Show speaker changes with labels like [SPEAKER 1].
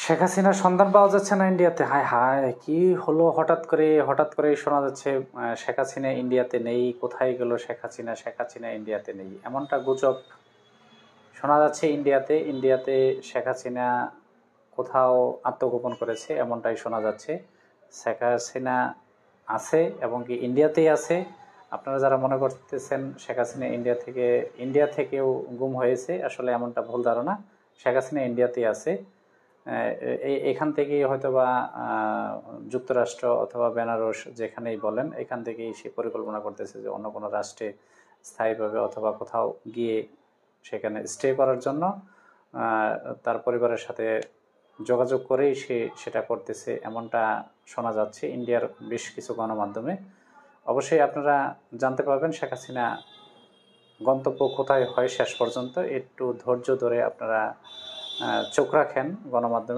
[SPEAKER 1] শেখ হাসিনার সন্ধান পাওয়া যাচ্ছে না ইন্ডিয়াতে। হায় হায়, কি হলো হঠাৎ করে শোনা যাচ্ছে শেখ হাসিনা ইন্ডিয়াতে নেই। কোথায় গেল শেখ হাসিনা? শেখ হাসিনা ইন্ডিয়াতে নেই, এমনটা গুজব শোনা যাচ্ছে। ইন্ডিয়াতে শেখ হাসিনা কোথাও আত্মগোপন করেছে এমনটাই শোনা যাচ্ছে। শেখ হাসিনা আছে এবং কি ইন্ডিয়াতেই আছে। আপনারা যারা মনে করতেছেন শেখ হাসিনা ইন্ডিয়া থেকেও গুম হয়েছে, আসলে এমনটা ভুল ধারণা। শেখ হাসিনা ইন্ডিয়াতেই আছে। এখান থেকেই হয়তোবা যুক্তরাষ্ট্র অথবা বেনারস যেখানেই বলেন, এখান থেকেই সে পরিকল্পনা করতেছে যে অন্য কোনো রাষ্ট্রে স্থায়ীভাবে অথবা কোথাও গিয়ে সেখানে স্টে করার জন্য তার পরিবারের সাথে যোগাযোগ করেই সে সেটা করতেছে, এমনটা শোনা যাচ্ছে ইন্ডিয়ার বেশ কিছু গণমাধ্যমে। অবশ্যই আপনারা জানতে পারবেন শেখ হাসিনা গন্তব্য কোথায় হয় শেষ পর্যন্ত। একটু ধৈর্য ধরে আপনারা চোখ রাখেন গণমাধ্যমে।